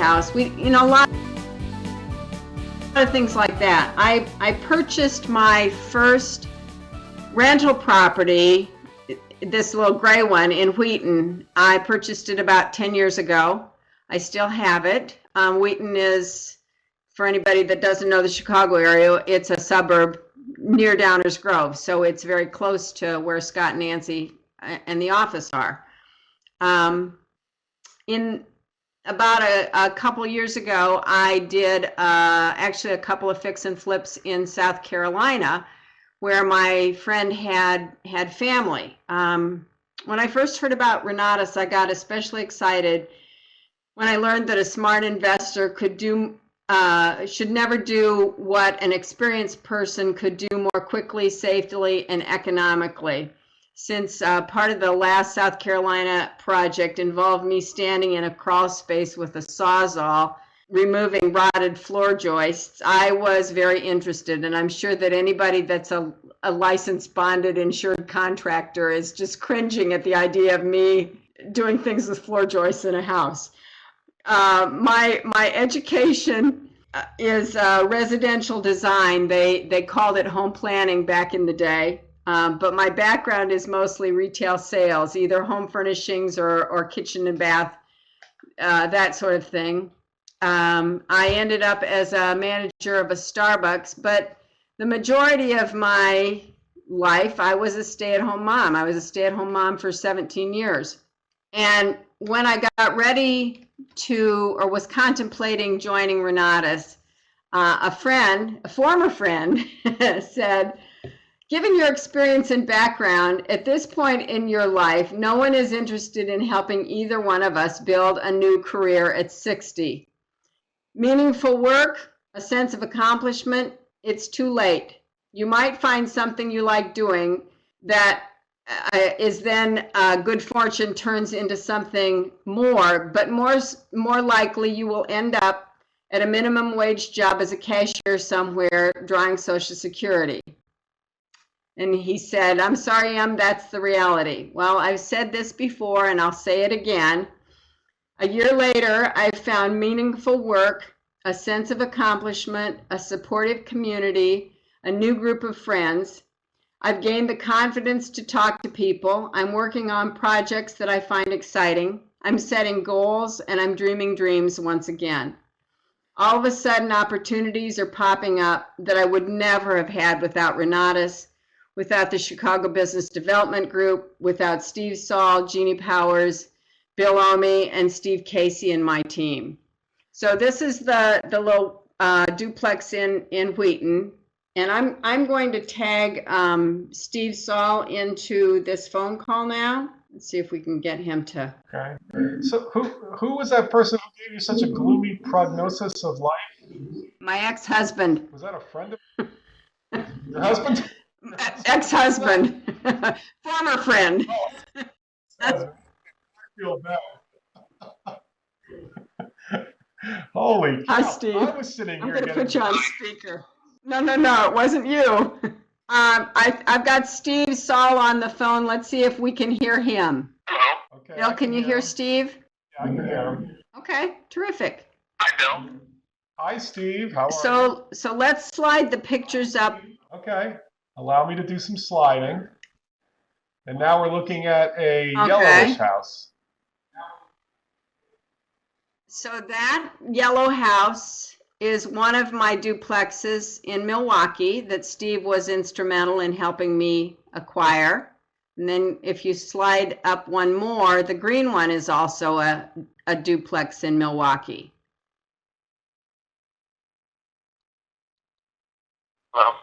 house. A lot of things like that. I purchased my first rental property, this little gray one in Wheaton. I purchased it about 10 years ago. I still have it. Wheaton is, for anybody that doesn't know the Chicago area, it's a suburb near Downers Grove. So it's very close to where Scott and Nancy and the office are. In about a couple years ago, I did actually a couple of fix and flips in South Carolina, where my friend had family. When I first heard about Renatus, I got especially excited when I learned that a smart investor should never do what an experienced person could do more quickly, safely, and economically. Since part of the last South Carolina project involved me standing in a crawl space with a Sawzall, removing rotted floor joists, I was very interested, and I'm sure that anybody that's a licensed, bonded, insured contractor is just cringing at the idea of me doing things with floor joists in a house. My education is residential design. They called it home planning back in the day. But my background is mostly retail sales, either home furnishings or kitchen and bath, that sort of thing. I ended up as a manager of a Starbucks, but the majority of my life, I was a stay-at-home mom. I was a stay-at-home mom for 17 years. And when I got ready or was contemplating joining Renatus, a former friend said, given your experience and background, at this point in your life, no one is interested in helping either one of us build a new career at 60. Meaningful work, a sense of accomplishment, it's too late. You might find something you like doing that is then good fortune turns into something more, but more likely you will end up at a minimum wage job as a cashier somewhere drawing Social Security. And he said, I'm sorry, that's the reality. Well, I've said this before and I'll say it again. A year later, I've found meaningful work, a sense of accomplishment, a supportive community, a new group of friends. I've gained the confidence to talk to people. I'm working on projects that I find exciting. I'm setting goals and I'm dreaming dreams once again. All of a sudden, opportunities are popping up that I would never have had without Renatus, without the Chicago Business Development Group, without Steve Saul, Jeannie Powers, Bill Omi, and Steve Casey and my team. So this is the little duplex in Wheaton. And I'm going to tag Steve Saul into this phone call now. Let's see if we can get him to. Okay. So who was that person who gave you such a gloomy prognosis of life? My ex-husband. Was that a friend of your husband? Ex-husband. Former friend. Oh, I feel bad. Holy cow. Hi, Steve. I was sitting here. I'm going to put you on speaker. No, it wasn't you. I've got Steve Saul on the phone. Let's see if we can hear him. Hello? Okay, Bill, can you hear Steve? Yeah, I can hear him. Okay, terrific. Hi, Bill. Hi, Steve. How are you? So let's slide the pictures up. Okay. Allow me to do some sliding. And now we're looking at a yellowish house. So that yellow house is one of my duplexes in Milwaukee that Steve was instrumental in helping me acquire. And then if you slide up one more, the green one is also a duplex in Milwaukee. Well,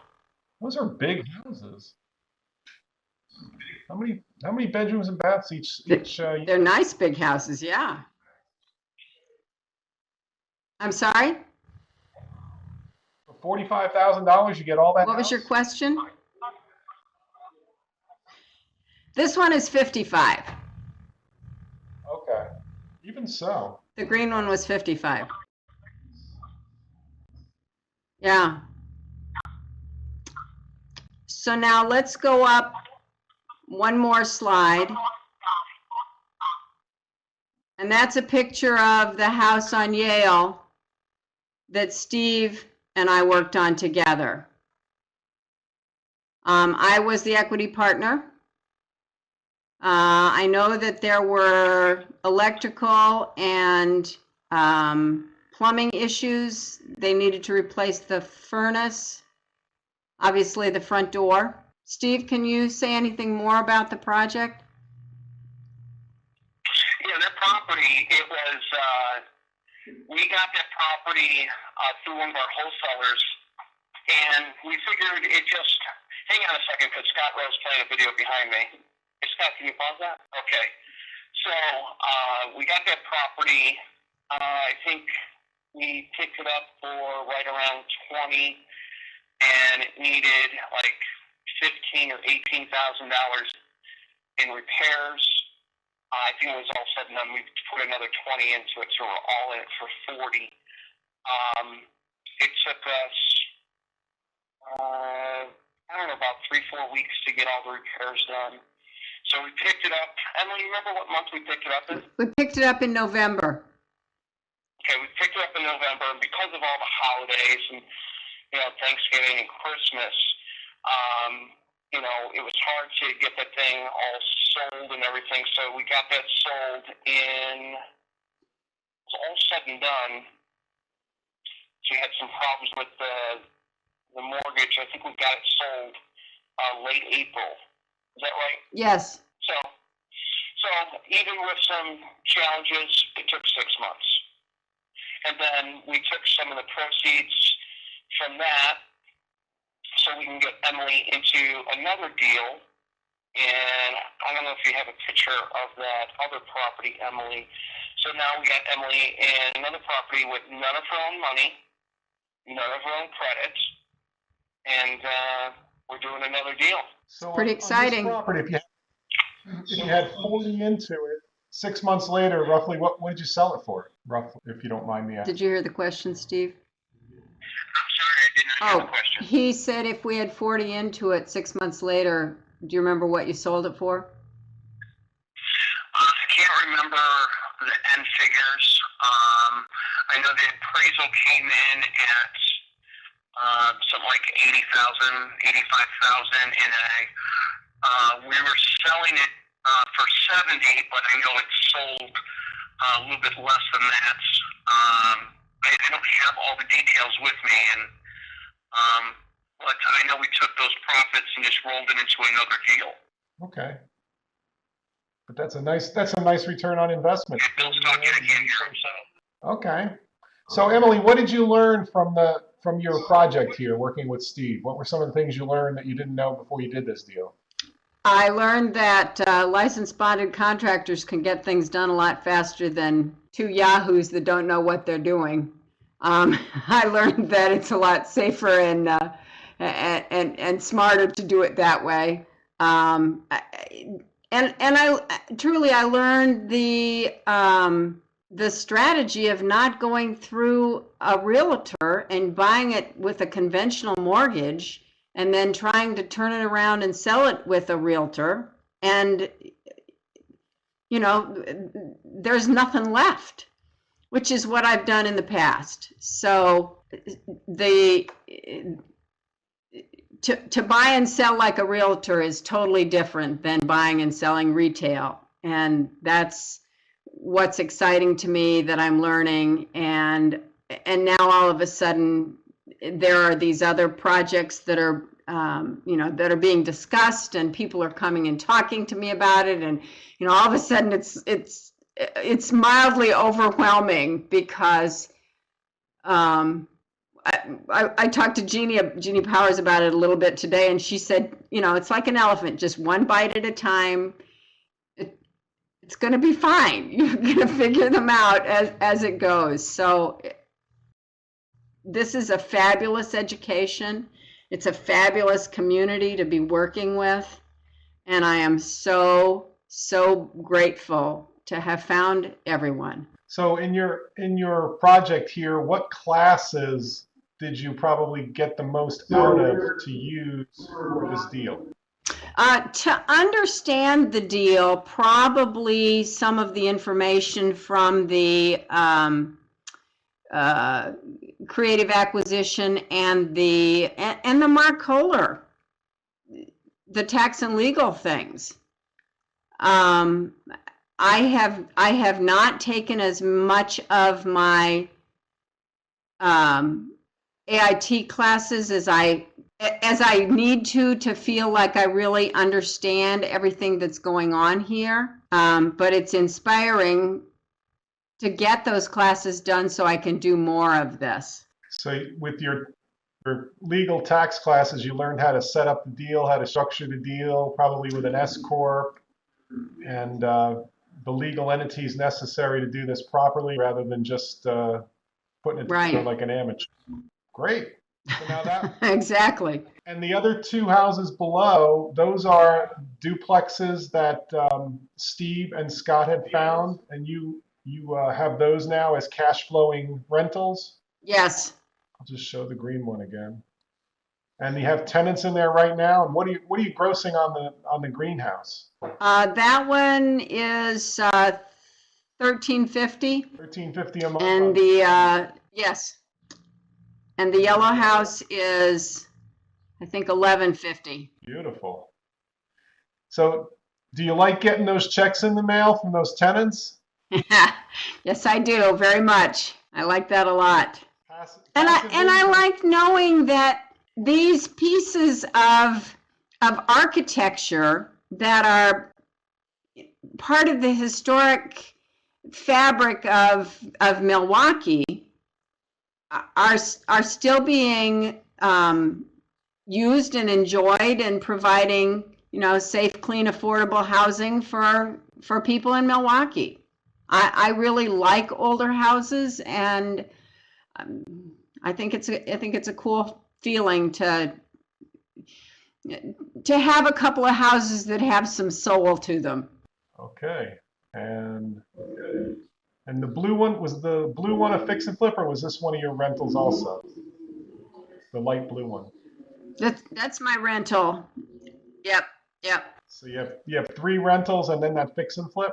Those are big houses. How many bedrooms and baths each? They're nice big houses, yeah. I'm sorry? For $45,000, you get all that. What was your question? This one is 55. Okay. Even so. The green one was 55. Yeah. So now let's go up one more slide. And that's a picture of the house on Yale that Steve and I worked on together. I was the equity partner. I know that there were electrical and plumbing issues. They needed to replace the furnace, obviously the front door. Steve, can you say anything more about the project? Yeah, that property, it was, we got that property through one of our wholesalers, and we figured it just, hang on a second, because Scott Rose playing a video behind me. Hey, Scott, can you pause that? Okay. So, we got that property, I think we picked it up for right around 20, and it needed like $15,000 or $18,000 in repairs. I think it was all said and done. We put another 20 into it, so we're all in it for 40. It took us, I don't know, about 3-4 weeks to get all the repairs done. So we picked it up. Emily, you remember what month we picked it up in? We picked it up in November. Okay, we picked it up in November, and because of all the holidays and, you know, Thanksgiving and Christmas, you know, it was hard to get that thing all sold and everything, so we got that sold in, it was all said and done. So we had some problems with the mortgage. I think we got it sold late April. Is that right? Yes. So even with some challenges, it took 6 months. And then we took some of the proceeds from that so we can get Emily into another deal. And I don't know if you have a picture of that other property, Emily. So now we got Emily in another property with none of her own money, none of her own credits, and we're doing another deal. So Pretty exciting. On this property, if you had 40 into it, 6 months later, roughly, what did you sell it for? Roughly, if you don't mind me asking. Did you hear the question, Steve? I'm sorry, I did not hear the question. He said if we had 40 into it 6 months later, do you remember what you sold it for? I can't remember the end figures. I know the appraisal came in at something like 80,000, 85,000, and we were selling it for 70, but I know it sold a little bit less than that. I don't have all the details with me, but I know we took those profits and just rolled it into another deal. Okay. But that's a nice return on investment. It builds stock in again here, so. Okay. So Emily, what did you learn from your project here, working with Steve? What were some of the things you learned that you didn't know before you did this deal? I learned that licensed bonded contractors can get things done a lot faster than two yahoos that don't know what they're doing. I learned that it's a lot safer and smarter to do it that way. And I truly learned the strategy of not going through a realtor and buying it with a conventional mortgage and then trying to turn it around and sell it with a realtor. And, you know, there's nothing left, which is what I've done in the past. So to buy and sell like a realtor is totally different than buying and selling retail. And that's what's exciting to me that I'm learning. And now all of a sudden there are these other projects that are, that are being discussed, and people are coming and talking to me about it. And, all of a sudden it's mildly overwhelming because, I talked to Jeannie Powers about it a little bit today, and she said, it's like an elephant, just one bite at a time. It's going to be fine. You're going to figure them out as it goes. So this is a fabulous education. It's a fabulous community to be working with. And I am so grateful to have found everyone. So in your project here, what classes did you probably get the most out of to use for this deal? To understand the deal, probably some of the information from the creative acquisition and the Mark Kohler, the tax and legal things. I have not taken as much of my AIT classes as I need to feel like I really understand everything that's going on here. But it's inspiring to get those classes done so I can do more of this. So with your legal tax classes, you learned how to set up the deal, how to structure the deal, probably with an S corp, and the legal entities necessary to do this properly, rather than just putting it together like an amateur. Great. So now that Exactly. And the other two houses below, those are duplexes that Steve and Scott had found, and you have those now as cash flowing rentals. Yes. I'll just show the green one again. And you have tenants in there right now. And what are you grossing on the greenhouse? That one is $1,350. $1,350 a month. And the yes. And the yellow house is, I think, $1,150. Beautiful. So, do you like getting those checks in the mail from those tenants? Yes, I do, very much. I like that a lot. And I like knowing that these pieces of architecture that are part of the historic fabric of Milwaukee are still being used and enjoyed and providing, safe, clean, affordable housing for people in Milwaukee. I really like older houses, and I think it's a cool feeling to have a couple of houses that have some soul to them. Okay, and the blue one, was the blue one a fix and flip, or was this one of your rentals also? The light blue one. That's my rental. Yep. So you have 3 rentals and then that fix and flip?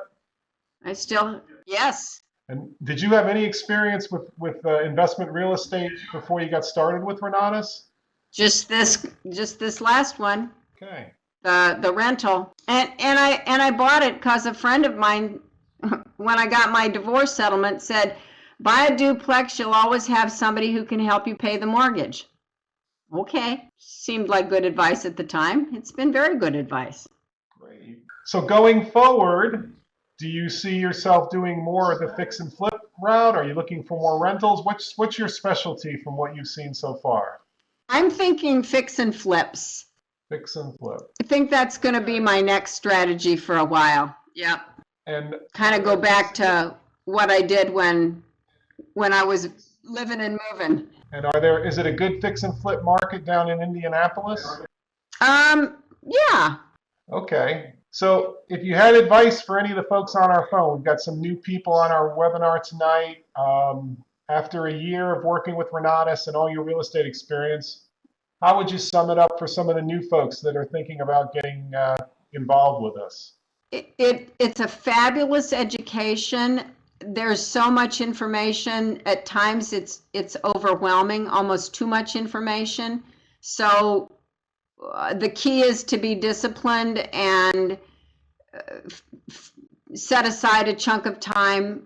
Yes. And did you have any experience with investment real estate before you got started with Renatus? Just this last one. Okay. The rental, and I bought it because a friend of mine, when I got my divorce settlement, said, buy a duplex, you'll always have somebody who can help you pay the mortgage. Okay, seemed like good advice at the time. It's been very good advice. Great. So going forward, do you see yourself doing more of the fix and flip route? Are you looking for more rentals? What's your specialty from what you've seen so far? I'm thinking fix and flips. Fix and flip. I think that's going to be my next strategy for a while. Yep. And kind of go back to what I did when I was living and moving. And is it a good fix and flip market down in Indianapolis? Yeah. Okay. So if you had advice for any of the folks on our phone, we've got some new people on our webinar tonight. After a year of working with Renatus and all your real estate experience, how would you sum it up for some of the new folks that are thinking about getting involved with us? It's a fabulous education. There's so much information. At times it's overwhelming, almost too much information. So the key is to be disciplined and set aside a chunk of time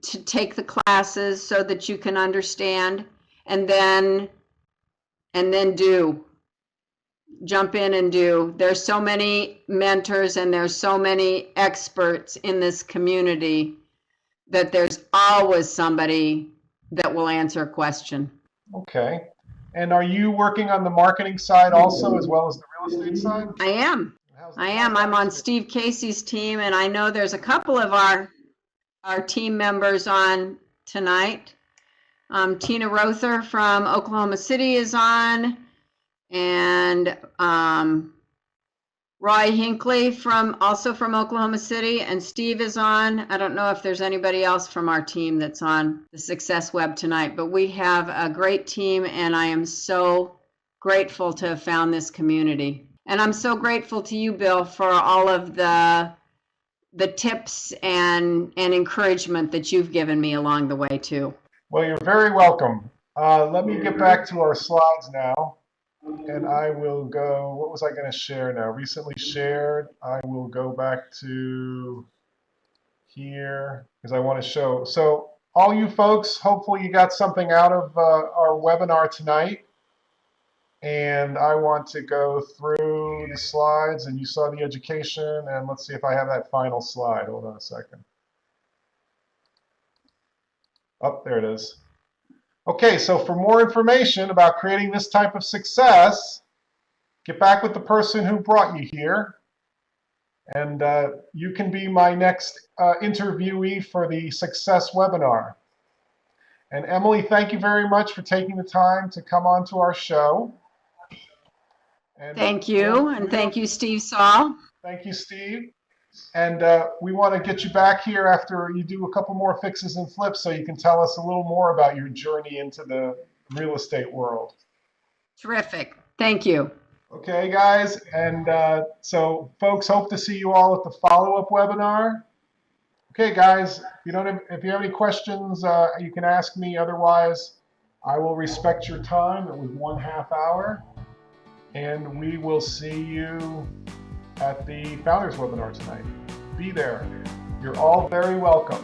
to take the classes so that you can understand, and then jump in and do. There's so many mentors and there's so many experts in this community that there's always somebody that will answer a question. Okay. And are you working on the marketing side also, as well as the real estate side? I am. I'm on Steve Casey's team, and I know there's a couple of our team members on tonight. Tina Rother from Oklahoma City is on, and Roy Hinckley also from Oklahoma City, and Steve is on. I don't know if there's anybody else from our team that's on the Success Web tonight, but we have a great team, and I am so grateful to have found this community. And I'm so grateful to you, Bill, for all of the tips and encouragement that you've given me along the way too. Well, you're very welcome. Let me get back to our slides now. And I will go, what was I going to share now? Recently shared. I will go back to here because I want to show. So all you folks, hopefully you got something out of our webinar tonight. And I want to go through the slides, and you saw the education, and let's see if I have that final slide. Hold on a second. Oh, there it is. Okay, so for more information about creating this type of success, get back with the person who brought you here, and you can be my next interviewee for the Success webinar. And Emily, thank you very much for taking the time to come on to our show. And thank you, and thank you, Steve Saul. Thank you, Steve. And we want to get you back here after you do a couple more fixes and flips so you can tell us a little more about your journey into the real estate world. Terrific. Thank you. Okay, guys. And so, folks, hope to see you all at the follow-up webinar. Okay, guys, if you have any questions, you can ask me. Otherwise, I will respect your time. It was 1/2 hour. And we will see you at the Founders webinar tonight. Be there. You're all very welcome.